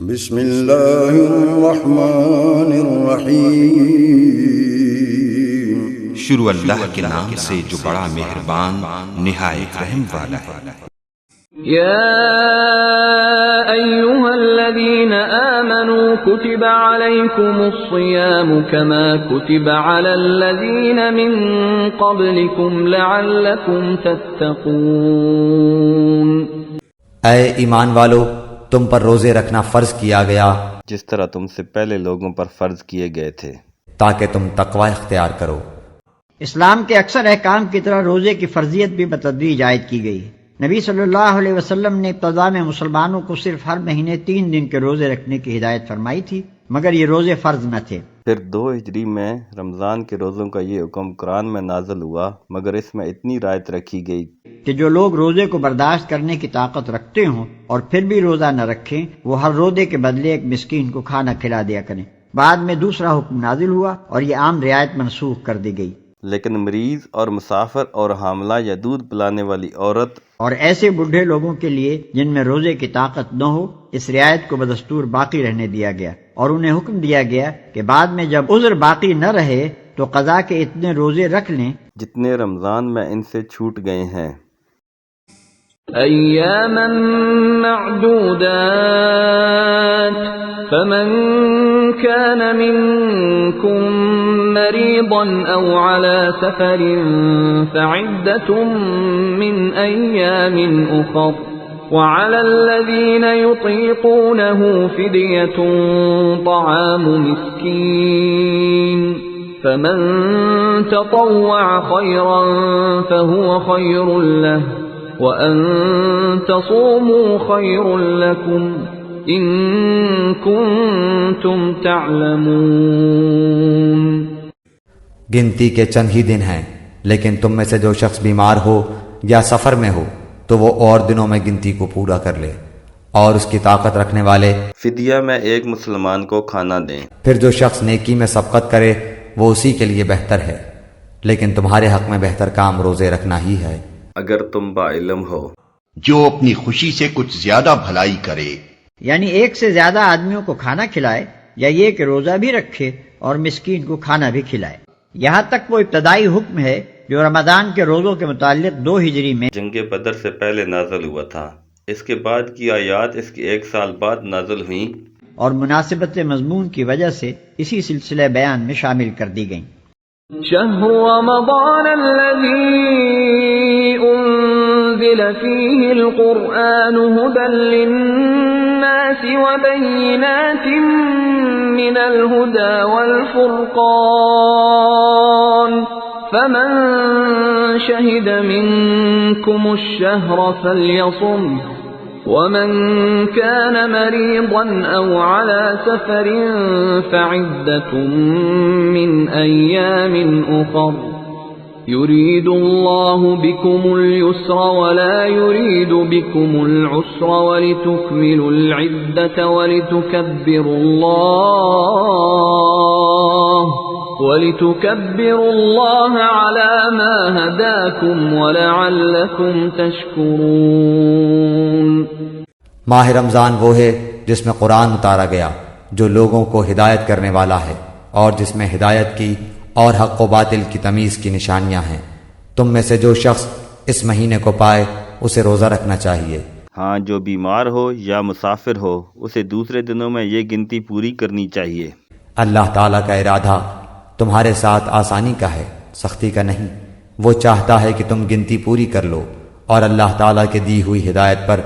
بسم اللہ الرحمن الرحیم، شروع اللہ کے نام سے جو بڑا مہربان نہایت رحم والا ہے۔ یا ایھا الذین آمنوا کتب علیکم الصیام کما کتب علی الذین من قبلکم لعلکم تتقون۔ اے ایمان والو، تم پر روزے رکھنا فرض کیا گیا جس طرح تم سے پہلے لوگوں پر فرض کیے گئے تھے، تاکہ تم تقوی اختیار کرو۔ اسلام کے اکثر احکام کی طرح روزے کی فرضیت بھی بتدریج عائد کی گئی۔ نبی صلی اللہ علیہ وسلم نے ابتدا میں مسلمانوں کو صرف ہر مہینے 3 دن کے روزے رکھنے کی ہدایت فرمائی تھی، مگر یہ روزے فرض نہ تھے۔ پھر 2 ہجری میں رمضان کے روزوں کا یہ حکم قرآن میں نازل ہوا، مگر اس میں اتنی رعایت رکھی گئی کہ جو لوگ روزے کو برداشت کرنے کی طاقت رکھتے ہوں اور پھر بھی روزہ نہ رکھیں، وہ ہر روزے کے بدلے ایک مسکین کو کھانا کھلا دیا کریں۔ بعد میں دوسرا حکم نازل ہوا اور یہ عام رعایت منسوخ کر دی گئی۔ لیکن مریض اور مسافر اور حاملہ یا دودھ پلانے والی عورت اور ایسے بوڑھے لوگوں کے لیے جن میں روزے کی طاقت نہ ہو، اس رعایت کو بدستور باقی رہنے دیا گیا، اور انہیں حکم دیا گیا کہ بعد میں جب عذر باقی نہ رہے تو قضا کے اتنے روزے رکھ لیں جتنے رمضان میں ان سے چھوٹ گئے ہیں۔ ایاما معدودات فمن كان منكم مريضا او على سفر فعدة من ايام اخر وعلى الذين يطيقونه فدية طعام مسكين فمن تطوع خيرا فهو خير له وَأَن تَصُومُوا خَيْرٌ لَكُمْ إِن كُنتُمْ تَعْلَمُونَ۔ گنتی کے چند ہی دن ہیں، لیکن تم میں سے جو شخص بیمار ہو یا سفر میں ہو تو وہ اور دنوں میں گنتی کو پورا کر لے، اور اس کی طاقت رکھنے والے فدیہ میں ایک مسلمان کو کھانا دیں۔ پھر جو شخص نیکی میں سبقت کرے وہ اسی کے لیے بہتر ہے، لیکن تمہارے حق میں بہتر کام روزے رکھنا ہی ہے اگر تم با علم ہو۔ جو اپنی خوشی سے کچھ زیادہ بھلائی کرے، یعنی ایک سے زیادہ آدمیوں کو کھانا کھلائے، یا یہ کہ روزہ بھی رکھے اور مسکین کو کھانا بھی کھلائے۔ یہاں تک وہ ابتدائی حکم ہے جو رمضان کے روزوں کے متعلق 2 ہجری میں جنگ بدر سے پہلے نازل ہوا تھا۔ اس کے بعد کی آیات اس کے 1 سال بعد نازل ہوئیں اور مناسبت مضمون کی وجہ سے اسی سلسلہ بیان میں شامل کر دی گئیں۔ شهر رمضان الذي أنزل فيه القرآن هدى للناس وبينات من الهدى والفرقان فمن شهد منكم الشهر فليصمه ومن كان مريضا أو على سفر فعدة من أيام أخر يريد الله بكم اليسر ولا يريد بكم العسر ولتكملوا العدة ولتكبروا الله على ما هداكم ولعلكم تشكرون۔ ماہ رمضان وہ ہے جس میں قرآن اتارا گیا، جو لوگوں کو ہدایت کرنے والا ہے، اور جس میں ہدایت کی اور حق و باطل کی تمیز کی نشانیاں ہیں۔ تم میں سے جو شخص اس مہینے کو پائے اسے روزہ رکھنا چاہیے۔ ہاں، جو بیمار ہو یا مسافر ہو اسے دوسرے دنوں میں یہ گنتی پوری کرنی چاہیے۔ اللہ تعالیٰ کا ارادہ تمہارے ساتھ آسانی کا ہے، سختی کا نہیں۔ وہ چاہتا ہے کہ تم گنتی پوری کر لو، اور اللہ تعالیٰ کے دی ہوئی ہدایت پر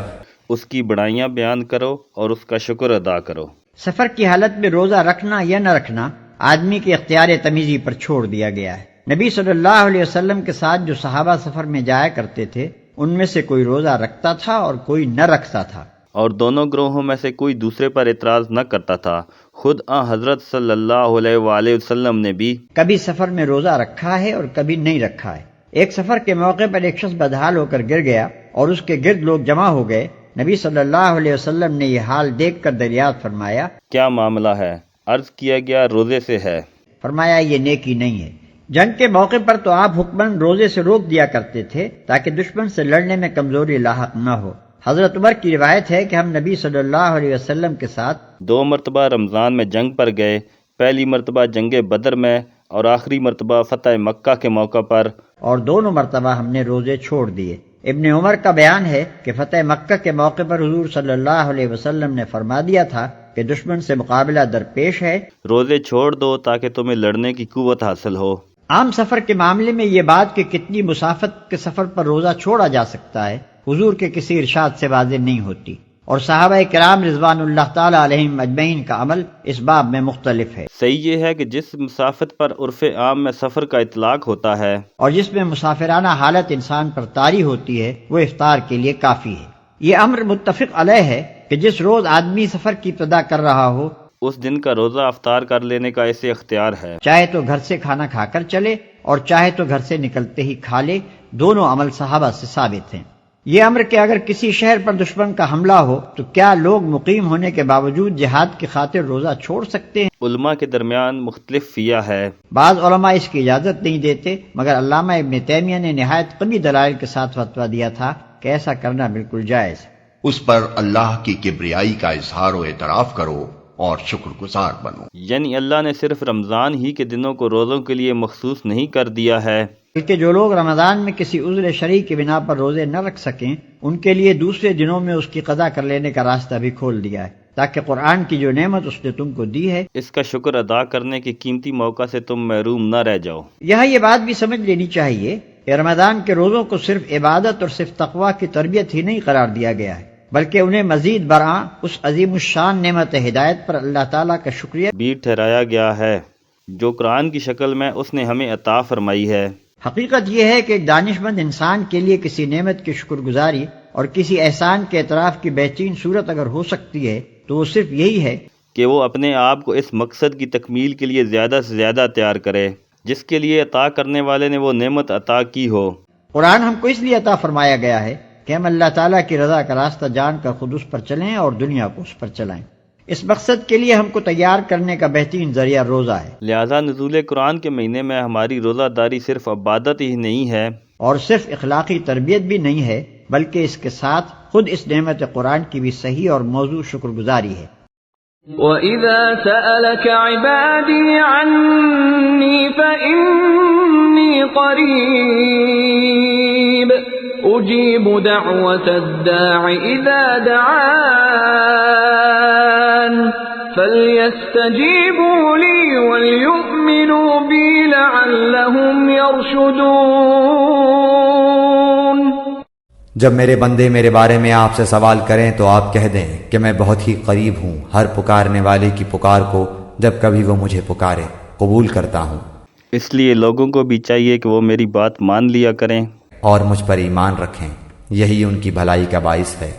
اس کی بڑائیاں بیان کرو اور اس کا شکر ادا کرو۔ سفر کی حالت میں روزہ رکھنا یا نہ رکھنا آدمی کے اختیار تمیزی پر چھوڑ دیا گیا ہے۔ نبی صلی اللہ علیہ وسلم کے ساتھ جو صحابہ سفر میں جایا کرتے تھے، ان میں سے کوئی روزہ رکھتا تھا اور کوئی نہ رکھتا تھا، اور دونوں گروہوں میں سے کوئی دوسرے پر اعتراض نہ کرتا تھا۔ خود حضرت صلی اللہ علیہ وآلہ وسلم نے بھی کبھی سفر میں روزہ رکھا ہے اور کبھی نہیں رکھا ہے۔ ایک سفر کے موقع پر ایک شخص بدحال ہو کر گر گیا اور اس کے گرد لوگ جمع ہو گئے۔ نبی صلی اللہ علیہ وسلم نے یہ حال دیکھ کر دریافت فرمایا، کیا معاملہ ہے؟ عرض کیا گیا روزے سے ہے۔ فرمایا یہ نیکی نہیں ہے۔ جنگ کے موقع پر تو آپ حکمن روزے سے روک دیا کرتے تھے تاکہ دشمن سے لڑنے میں کمزوری لاحق نہ ہو۔ حضرت عمر کی روایت ہے کہ ہم نبی صلی اللہ علیہ وسلم کے ساتھ 2 مرتبہ رمضان میں جنگ پر گئے، پہلی مرتبہ جنگ بدر میں اور آخری مرتبہ فتح مکہ کے موقع پر، اور دونوں مرتبہ ہم نے روزے چھوڑ دیے۔ ابن عمر کا بیان ہے کہ فتح مکہ کے موقع پر حضور صلی اللہ علیہ وسلم نے فرما دیا تھا کہ دشمن سے مقابلہ درپیش ہے، روزے چھوڑ دو تاکہ تمہیں لڑنے کی قوت حاصل ہو۔ عام سفر کے معاملے میں یہ بات کہ کتنی مسافت کے سفر پر روزہ چھوڑا جا سکتا ہے حضور کے کسی ارشاد سے واضح نہیں ہوتی، اور صحابہ کرام رضوان اللہ تعالی علیہم اجمعین کا عمل اس باب میں مختلف ہے۔ صحیح یہ ہے کہ جس مسافت پر عرف عام میں سفر کا اطلاق ہوتا ہے اور جس میں مسافرانہ حالت انسان پر طاری ہوتی ہے وہ افطار کے لیے کافی ہے۔ یہ امر متفق علیہ ہے کہ جس روز آدمی سفر کی ابتدا کر رہا ہو اس دن کا روزہ افطار کر لینے کا اسے اختیار ہے، چاہے تو گھر سے کھانا کھا کر چلے اور چاہے تو گھر سے نکلتے ہی کھا لے، دونوں عمل صحابہ سے ثابت ہیں۔ یہ امر کہ اگر کسی شہر پر دشمن کا حملہ ہو تو کیا لوگ مقیم ہونے کے باوجود جہاد کی خاطر روزہ چھوڑ سکتے ہیں؟ علماء کے درمیان مختلف فیہ ہے۔ بعض علماء اس کی اجازت نہیں دیتے، مگر علامہ ابن تیمیہ نے نہایت قوی دلائل کے ساتھ فتویٰ دیا تھا کہ ایسا کرنا بالکل جائز ہے۔ اس پر اللہ کی کبریائی کا اظہار و اعتراف کرو اور شکر گزار بنو۔ یعنی اللہ نے صرف رمضان ہی کے دنوں کو روزوں کے لیے مخصوص نہیں کر دیا ہے، بلکہ جو لوگ رمضان میں کسی عذر شرعی کی بنا پر روزے نہ رکھ سکیں ان کے لیے دوسرے دنوں میں اس کی قضا کر لینے کا راستہ بھی کھول دیا ہے، تاکہ قرآن کی جو نعمت اس نے تم کو دی ہے اس کا شکر ادا کرنے کے قیمتی موقع سے تم محروم نہ رہ جاؤ۔ یہاں یہ بات بھی سمجھ لینی چاہیے کہ رمضان کے روزوں کو صرف عبادت اور صرف تقویٰ کی تربیت ہی نہیں قرار دیا گیا ہے، بلکہ انہیں مزید برآں اس عظیم الشان نعمت ہدایت پر اللہ تعالیٰ کا شکریہ بھی ٹھہرایا گیا ہے جو قرآن کی شکل میں اس نے ہمیں عطا فرمائی ہے۔ حقیقت یہ ہے کہ ایک دانش مند انسان کے لیے کسی نعمت کی شکر گزاری اور کسی احسان کے اعتراف کی بہترین صورت اگر ہو سکتی ہے تو وہ صرف یہی ہے کہ وہ اپنے آپ کو اس مقصد کی تکمیل کے لیے زیادہ سے زیادہ تیار کرے جس کے لیے عطا کرنے والے نے وہ نعمت عطا کی ہو۔ قرآن ہم کو اس لیے عطا فرمایا گیا ہے کہ ہم اللہ تعالیٰ کی رضا کا راستہ جان کر خود اس پر چلیں اور دنیا کو اس پر چلائیں۔ اس مقصد کے لیے ہم کو تیار کرنے کا بہترین ذریعہ روزہ ہے، لہذا نزول قرآن کے مہینے میں ہماری روزہ داری صرف عبادت ہی نہیں ہے اور صرف اخلاقی تربیت بھی نہیں ہے، بلکہ اس کے ساتھ خود اس نعمت قرآن کی بھی صحیح اور موضوع شکر گزاری ہے۔ وَإِذَا سَأَلَكَ عِبَادِي عَنِّي فَإِنِّي قَرِيبٌ أُجِيبُ دَعْوَةَ الدَّاعِ إِذَا دَعَانِ فَلْيَسْتَجِيبُوا لِي وَلْيُؤْمِنُوا بِي لَعَلَّهُمْ يَرْشُدُونَ۔ جب میرے بندے میرے بارے میں آپ سے سوال کریں تو آپ کہہ دیں کہ میں بہت ہی قریب ہوں ہر پکارنے والے کی پکار کو، جب کبھی وہ مجھے پکارے قبول کرتا ہوں۔ اس لیے لوگوں کو بھی چاہیے کہ وہ میری بات مان لیا کریں اور مجھ پر ایمان رکھیں، یہی ان کی بھلائی کا باعث ہے۔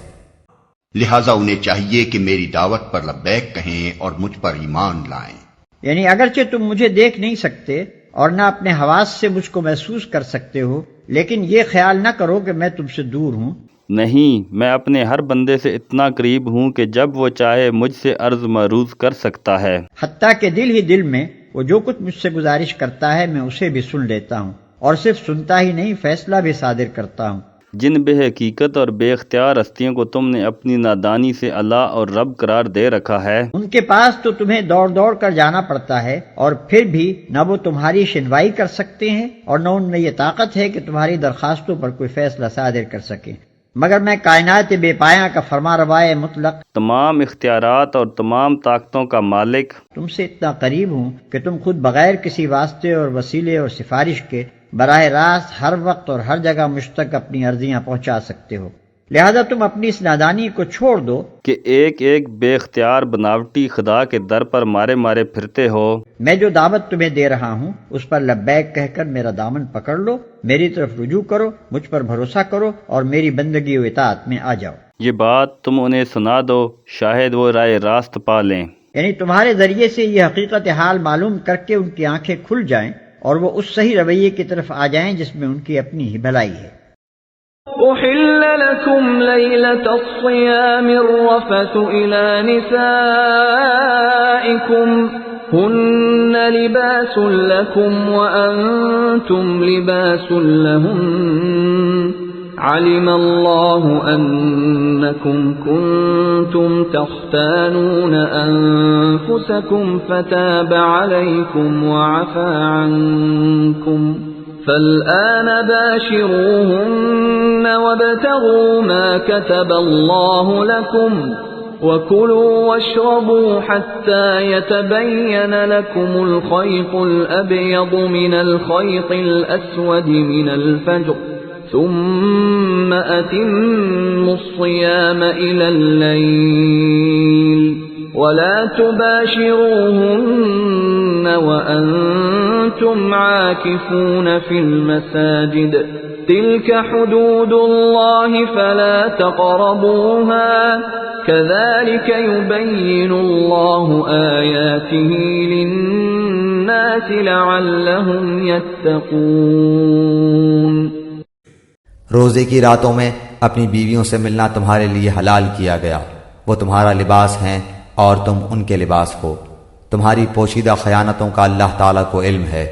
لہٰذا انہیں چاہیے کہ میری دعوت پر لبیک کہیں اور مجھ پر ایمان لائیں۔ یعنی اگرچہ تم مجھے دیکھ نہیں سکتے اور نہ اپنے حواس سے مجھ کو محسوس کر سکتے ہو، لیکن یہ خیال نہ کرو کہ میں تم سے دور ہوں۔ نہیں، میں اپنے ہر بندے سے اتنا قریب ہوں کہ جب وہ چاہے مجھ سے عرض معروض کر سکتا ہے، حتیٰ کہ دل ہی دل میں وہ جو کچھ مجھ سے گزارش کرتا ہے میں اسے بھی سن لیتا ہوں، اور صرف سنتا ہی نہیں فیصلہ بھی صادر کرتا ہوں۔ جن بے حقیقت اور بے اختیار ہستیوں کو تم نے اپنی نادانی سے اللہ اور رب قرار دے رکھا ہے، ان کے پاس تو تمہیں دوڑ دوڑ کر جانا پڑتا ہے، اور پھر بھی نہ وہ تمہاری شنوائی کر سکتے ہیں اور نہ ان میں یہ طاقت ہے کہ تمہاری درخواستوں پر کوئی فیصلہ صادر کر سکیں، مگر میں کائنات بے پایاں کا فرما روائے مطلق، تمام اختیارات اور تمام طاقتوں کا مالک، تم سے اتنا قریب ہوں کہ تم خود بغیر کسی واسطے اور وسیلے اور سفارش کے براہ راست ہر وقت اور ہر جگہ مجھ تک اپنی عرضیاں پہنچا سکتے ہو۔ لہذا تم اپنی اس نادانی کو چھوڑ دو کہ ایک ایک بے اختیار بناوٹی خدا کے در پر مارے مارے پھرتے ہو۔ میں جو دعوت تمہیں دے رہا ہوں اس پر لبیک کہہ کر میرا دامن پکڑ لو، میری طرف رجوع کرو، مجھ پر بھروسہ کرو اور میری بندگی و اطاعت میں آ جاؤ۔ یہ بات تم انہیں سنا دو، شاید وہ رائے راست پا لیں۔ یعنی تمہارے ذریعے سے یہ حقیقت حال معلوم کر کے ان کی آنکھیں کھل جائیں اور وہ اس صحیح رویے کی طرف آ جائیں جس میں ان کی اپنی ہی بھلائی ہے۔ أحل لكم ليلة الصيام الرفث إلى نسائكم هن لباس لكم وأنتم لباس لهن علم الله أنكم كنتم تختانون أنفسكم فتاب عليكم وعفى عنكم فالآن باشروهن وابتغوا ما كتب الله لكم وكلوا واشربوا حتى يتبين لكم الخيط الأبيض من الخيط الأسود من الفجر ثم أتموا الصيام إلى الليل ولا تباشروهن وأنتم عاكفون في المساجد تلك حدود الله فلا تقربوها كذلك يبين الله آياته للناس لعلهم يتقون۔ روزے کی راتوں میں اپنی بیویوں سے ملنا تمہارے لیے حلال کیا گیا، وہ تمہارا لباس ہیں اور تم ان کے لباس ہو۔ تمہاری پوشیدہ خیانتوں کا اللہ تعالیٰ کو علم ہے،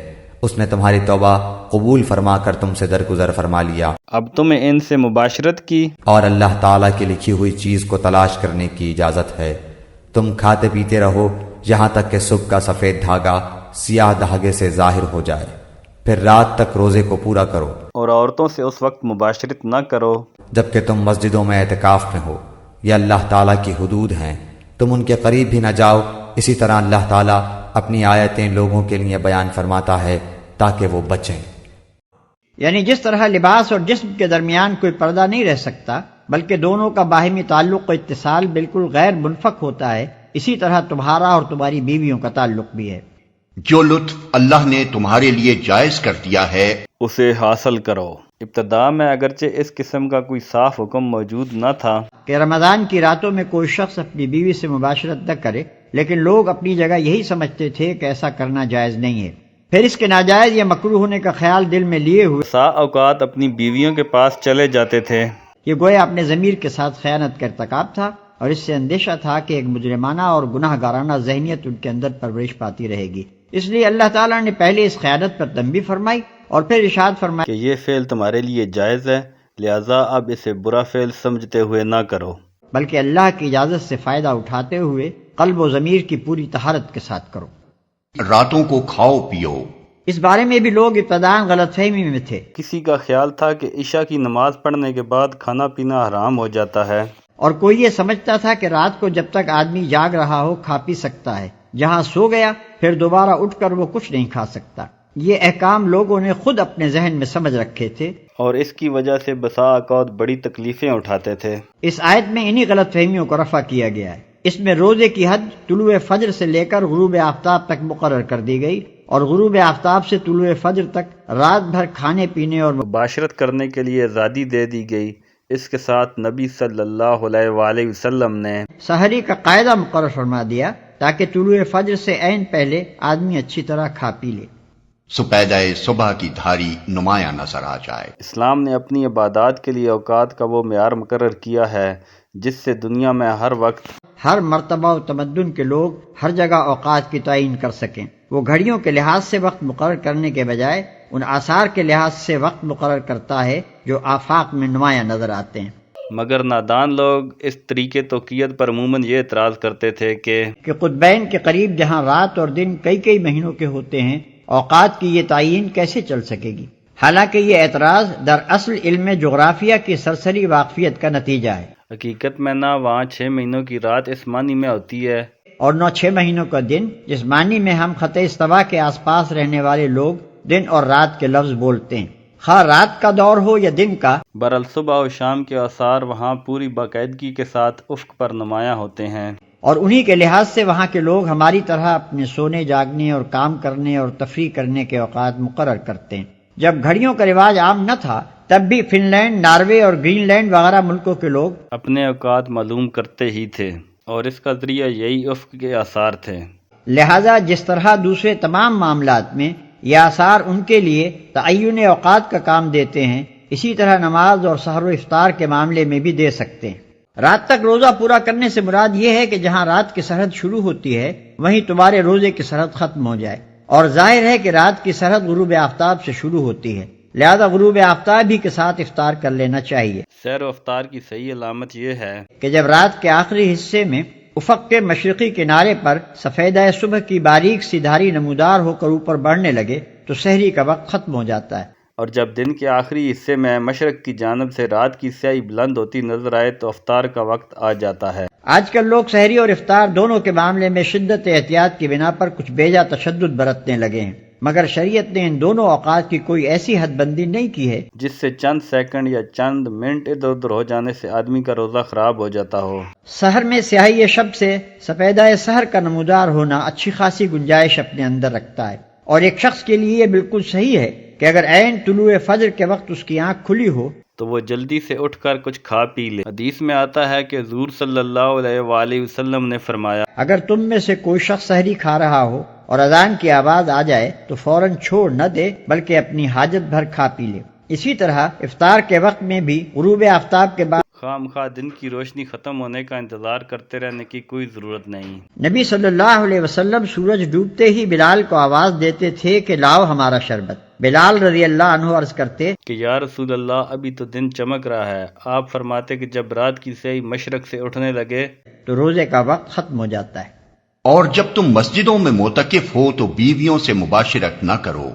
اس نے تمہاری توبہ قبول فرما کر تم سے درگزر فرما لیا۔ اب تمہیں ان سے مباشرت کی اور اللہ تعالیٰ کی لکھی ہوئی چیز کو تلاش کرنے کی اجازت ہے۔ تم کھاتے پیتے رہو یہاں تک کہ صبح کا سفید دھاگا سیاہ دھاگے سے ظاہر ہو جائے، پھر رات تک روزے کو پورا کرو، اور عورتوں سے اس وقت مباشرت نہ کرو جبکہ تم مسجدوں میں اعتکاف میں ہو۔ یہ اللہ تعالیٰ کی حدود ہیں، تم ان کے قریب بھی نہ جاؤ۔ اسی طرح اللہ تعالیٰ اپنی آیتیں لوگوں کے لیے بیان فرماتا ہے تاکہ وہ بچیں۔ یعنی جس طرح لباس اور جسم کے درمیان کوئی پردہ نہیں رہ سکتا بلکہ دونوں کا باہمی تعلق و اتصال بالکل غیر منفک ہوتا ہے، اسی طرح تمہارا اور تمہاری بیویوں کا تعلق بھی ہے۔ جو لطف اللہ نے تمہارے لیے جائز کر دیا ہے اسے حاصل کرو۔ ابتدا میں اگرچہ اس قسم کا کوئی صاف حکم موجود نہ تھا کہ رمضان کی راتوں میں کوئی شخص اپنی بیوی سے مباشرت نہ کرے، لیکن لوگ اپنی جگہ یہی سمجھتے تھے کہ ایسا کرنا جائز نہیں ہے، پھر اس کے ناجائز یا مکروہ ہونے کا خیال دل میں لیے ہوئے سا اوقات اپنی بیویوں کے پاس چلے جاتے تھے۔ یہ گویا اپنے ضمیر کے ساتھ خیانت کا ارتکاب تھا، اور اس سے اندیشہ تھا کہ ایک مجرمانہ اور گناہ گارانہ ذہنیت ان کے اندر پرورش پاتی رہے گی۔ اس لیے اللہ تعالیٰ نے پہلے اس خیانت پر تنبیہ فرمائی اور پھر ارشاد فرمایا کہ یہ فعل تمہارے لیے جائز ہے، لہذا اب اسے برا فعل سمجھتے ہوئے نہ کرو، بلکہ اللہ کی اجازت سے فائدہ اٹھاتے ہوئے قلب و ضمیر کی پوری طہارت کے ساتھ کرو۔ راتوں کو کھاؤ پیو۔ اس بارے میں بھی لوگ ابتداء غلط فہمی میں تھے، کسی کا خیال تھا کہ عشاء کی نماز پڑھنے کے بعد کھانا پینا حرام ہو جاتا ہے، اور کوئی یہ سمجھتا تھا کہ رات کو جب تک آدمی جاگ رہا ہو کھا پی سکتا ہے، جہاں سو گیا پھر دوبارہ اٹھ کر وہ کچھ نہیں کھا سکتا۔ یہ احکام لوگوں نے خود اپنے ذہن میں سمجھ رکھے تھے اور اس کی وجہ سے بسا اوقات بڑی تکلیفیں اٹھاتے تھے۔ اس آیت میں انہی غلط فہمیوں کو رفع کیا گیا ہے۔ اس میں روزے کی حد طلوع فجر سے لے کر غروب آفتاب تک مقرر کر دی گئی، اور غروب آفتاب سے طلوع فجر تک رات بھر کھانے پینے اور مباشرت کرنے کے لیے آزادی دے دی گئی۔ اس کے ساتھ نبی صلی اللہ علیہ وآلہ وسلم نے سحری کا قاعدہ مقرر فرما دیا تاکہ طلوع فجر سے عین پہلے آدمی اچھی طرح کھا پی لے، سپیدہ صبح کی دھاری نمایاں نظر آ جائے۔ اسلام نے اپنی عبادات کے لیے اوقات کا وہ معیار مقرر کیا ہے جس سے دنیا میں ہر وقت ہر مرتبہ و تمدن کے لوگ ہر جگہ اوقات کی تعین کر سکیں۔ وہ گھڑیوں کے لحاظ سے وقت مقرر کرنے کے بجائے ان آثار کے لحاظ سے وقت مقرر کرتا ہے جو آفاق میں نمایاں نظر آتے ہیں۔ مگر نادان لوگ اس طریقے توقیت پر عموماً یہ اعتراض کرتے تھے کہ قطبین کے قریب جہاں رات اور دن کئی کئی مہینوں کے ہوتے ہیں، اوقات کی یہ تعین کیسے چل سکے گی؟ حالانکہ یہ اعتراض دراصل علم جغرافیہ کی سرسری واقفیت کا نتیجہ ہے۔ حقیقت میں نہ وہاں 6 مہینوں کی رات اس معنی میں ہوتی ہے اور نہ 6 مہینوں کا دن، جس معنی میں ہم خط استوا کے آس پاس رہنے والے لوگ دن اور رات کے لفظ بولتے ہیں، خواہ رات کا دور ہو یا دن کا۔ برال صبح و شام کے آثار وہاں پوری باقاعدگی کے ساتھ افق پر نمایاں ہوتے ہیں، اور انہی کے لحاظ سے وہاں کے لوگ ہماری طرح اپنے سونے جاگنے اور کام کرنے اور تفریح کرنے کے اوقات مقرر کرتے ہیں۔ جب گھڑیوں کا رواج عام نہ تھا تب بھی فن لینڈ، ناروے اور گرین لینڈ وغیرہ ملکوں کے لوگ اپنے اوقات معلوم کرتے ہی تھے، اور اس کا ذریعہ یہی افق کے آثار تھے۔ لہذا جس طرح دوسرے تمام معاملات میں یہ آثار ان کے لیے تعین اوقات کا کام دیتے ہیں، اسی طرح نماز اور سحر و افطار کے معاملے میں بھی دے سکتے ہیں۔ رات تک روزہ پورا کرنے سے مراد یہ ہے کہ جہاں رات کی سرحد شروع ہوتی ہے وہیں تمہارے روزے کی سرحد ختم ہو جائے، اور ظاہر ہے کہ رات کی سرحد غروب آفتاب سے شروع ہوتی ہے، لہذا غروب آفتاب ہی کے ساتھ افطار کر لینا چاہیے۔ سیر و افطار کی صحیح علامت یہ ہے کہ جب رات کے آخری حصے میں افق کے مشرقی کنارے پر سفیدہ صبح کی باریک سی دھاری نمودار ہو کر اوپر بڑھنے لگے تو سحری کا وقت ختم ہو جاتا ہے، اور جب دن کے آخری حصے میں مشرق کی جانب سے رات کی سیاہی بلند ہوتی نظر آئے تو افطار کا وقت آ جاتا ہے۔ آج کل لوگ سحری اور افطار دونوں کے معاملے میں شدت احتیاط کی بنا پر کچھ بیجا تشدد برتنے لگے ہیں، مگر شریعت نے ان دونوں اوقات کی کوئی ایسی حد بندی نہیں کی ہے جس سے چند سیکنڈ یا چند منٹ ادھر ادھر ہو جانے سے آدمی کا روزہ خراب ہو جاتا ہو۔ سحر میں سیاہی شب سے سفیدہ سحر کا نمودار ہونا اچھی خاصی گنجائش اپنے اندر رکھتا ہے، اور ایک شخص کے لیے یہ بالکل صحیح ہے کہ اگر عین طلوع فجر کے وقت اس کی آنکھ کھلی ہو تو وہ جلدی سے اٹھ کر کچھ کھا پی لے۔ حدیث میں آتا ہے کہ حضور صلی اللہ علیہ وآلہ وسلم نے فرمایا، اگر تم میں سے کوئی شخص سحری کھا رہا ہو اور اذان کی آواز آ جائے تو فوراً چھوڑ نہ دے بلکہ اپنی حاجت بھر کھا پی لے۔ اسی طرح افطار کے وقت میں بھی غروب آفتاب کے بعد خام خواہ دن کی روشنی ختم ہونے کا انتظار کرتے رہنے کی کوئی ضرورت نہیں۔ نبی صلی اللہ علیہ وسلم سورج ڈوبتے ہی بلال کو آواز دیتے تھے کہ لاؤ ہمارا شربت۔ بلال رضی اللہ عنہ عرض کرتے کہ یا رسول اللہ ابھی تو دن چمک رہا ہے۔ آپ فرماتے کہ جب رات کی سیاہی مشرق سے اٹھنے لگے تو روزے کا وقت ختم ہو جاتا ہے۔ اور جب تم مسجدوں میں معتکف ہو تو بیویوں سے مباشرت نہ کرو۔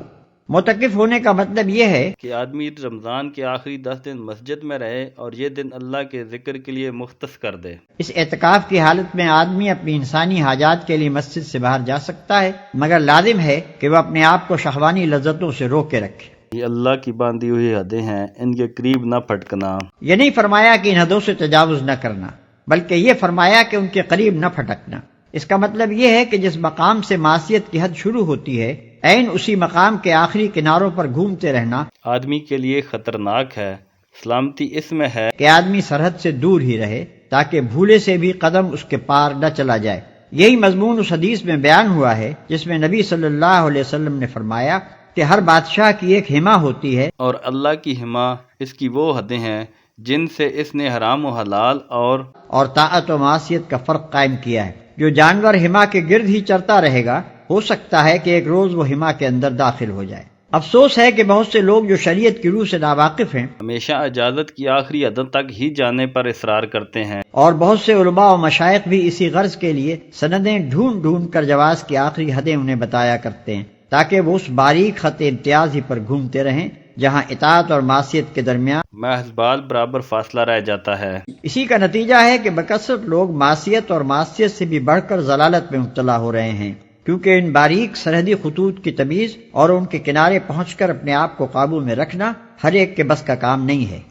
معتکف ہونے کا مطلب یہ ہے کہ آدمی رمضان کے آخری 10 دن مسجد میں رہے اور یہ دن اللہ کے ذکر کے لیے مختص کر دے۔ اس اعتکاف کی حالت میں آدمی اپنی انسانی حاجات کے لیے مسجد سے باہر جا سکتا ہے، مگر لازم ہے کہ وہ اپنے آپ کو شہوانی لذتوں سے روک کے رکھے۔ یہ اللہ کی باندھی ہوئی حدیں ہیں، ان کے قریب نہ پھٹکنا۔ یہ نہیں فرمایا کہ ان حدوں سے تجاوز نہ کرنا، بلکہ یہ فرمایا کہ ان کے قریب نہ پھٹکنا۔ اس کا مطلب یہ ہے کہ جس مقام سے معصیت کی حد شروع ہوتی ہے عین اسی مقام کے آخری کناروں پر گھومتے رہنا آدمی کے لیے خطرناک ہے۔ سلامتی اس میں ہے کہ آدمی سرحد سے دور ہی رہے تاکہ بھولے سے بھی قدم اس کے پار نہ چلا جائے۔ یہی مضمون اس حدیث میں بیان ہوا ہے جس میں نبی صلی اللہ علیہ وسلم نے فرمایا کہ ہر بادشاہ کی ایک حما ہوتی ہے، اور اللہ کی حما اس کی وہ حدیں ہیں جن سے اس نے حرام و حلال اور طاعت و معصیت کا فرق قائم کیا ہے۔ جو جانور حما کے گرد ہی چرتا رہے گا ہو سکتا ہے کہ ایک روز وہ حما کے اندر داخل ہو جائے۔ افسوس ہے کہ بہت سے لوگ جو شریعت کی روح سے ناواقف ہیں ہمیشہ اجازت کی آخری حد تک ہی جانے پر اصرار کرتے ہیں، اور بہت سے علماء و مشائخ بھی اسی غرض کے لیے سندیں ڈھونڈ ڈھونڈ کر جواز کی آخری حدیں انہیں بتایا کرتے ہیں تاکہ وہ اس باریک خط امتیاز ہی پر گھومتے رہیں جہاں اطاعت اور معصیت کے درمیان محض بال برابر فاصلہ رہ جاتا ہے۔ اسی کا نتیجہ ہے کہ بکثرت لوگ معصیت اور معصیت سے بھی بڑھ کر ضلالت میں مبتلا ہو رہے ہیں، کیونکہ ان باریک سرحدی خطوط کی تمیز اور ان کے کنارے پہنچ کر اپنے آپ کو قابو میں رکھنا ہر ایک کے بس کا کام نہیں ہے۔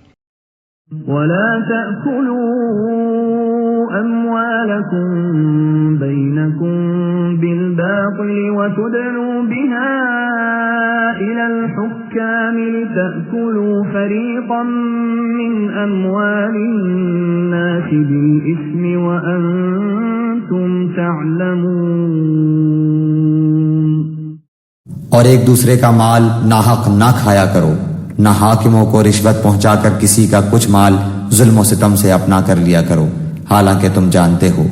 وَلَا تَأْكُلُوا أَمْوَالَكُمْ بَيْنَكُمْ بِالْبَاطِلِ وَتُدْلُوا بِهَا إِلَى الْحُكَّامِ لِتَأْكُلُوا فَرِيقًا مِّنْ أَمْوَالِ النَّاسِ بِالْإِثْمِ وَأَنْتُمْ تَعْلَمُونَ۔ اور ایک دوسرے کا مال ناحق نہ کھایا کرو، نہ حاکموں کو رشوت پہنچا کر کسی کا کچھ مال ظلم و ستم سے اپنا کر لیا کرو، حالانکہ تم جانتے ہو۔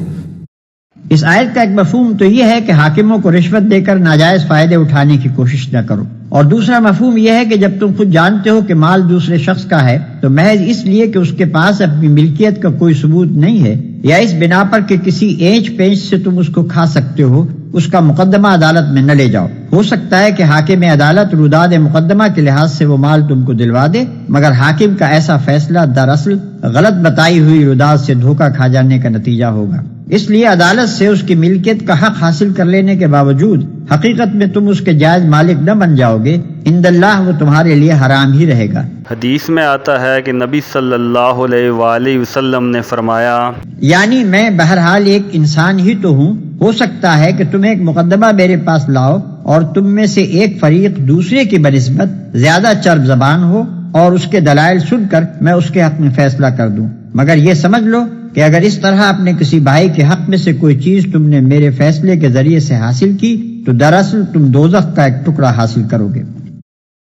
اس آیت کا ایک مفہوم تو یہ ہے کہ حاکموں کو رشوت دے کر ناجائز فائدے اٹھانے کی کوشش نہ کرو، اور دوسرا مفہوم یہ ہے کہ جب تم خود جانتے ہو کہ مال دوسرے شخص کا ہے تو محض اس لیے کہ اس کے پاس اپنی ملکیت کا کوئی ثبوت نہیں ہے یا اس بنا پر کہ کسی اینچ پینچ سے تم اس کو کھا سکتے ہو، اس کا مقدمہ عدالت میں نہ لے جاؤ۔ ہو سکتا ہے کہ حاکم عدالت روداد مقدمہ کے لحاظ سے وہ مال تم کو دلوا دے، مگر حاکم کا ایسا فیصلہ دراصل غلط بتائی ہوئی روداد سے دھوکہ کھا جانے کا نتیجہ ہوگا۔ اس لیے عدالت سے اس کی ملکیت کا حق حاصل کر لینے کے باوجود حقیقت میں تم اس کے جائز مالک نہ بن جاؤ گے، عند اللہ وہ تمہارے لیے حرام ہی رہے گا۔ حدیث میں آتا ہے کہ نبی صلی اللہ علیہ وآلہ وسلم نے فرمایا، یعنی میں بہرحال ایک انسان ہی تو ہوں، ہو سکتا ہے کہ تم ایک مقدمہ میرے پاس لاؤ اور تم میں سے ایک فریق دوسرے کی بنسبت زیادہ چرب زبان ہو اور اس کے دلائل سن کر میں اس کے حق میں فیصلہ کر دوں، مگر یہ سمجھ لو کہ اگر اس طرح اپنے کسی بھائی کے حق میں سے کوئی چیز تم نے میرے فیصلے کے ذریعے سے حاصل کی تو دراصل تم دوزخ کا ایک ٹکڑا حاصل کرو گے۔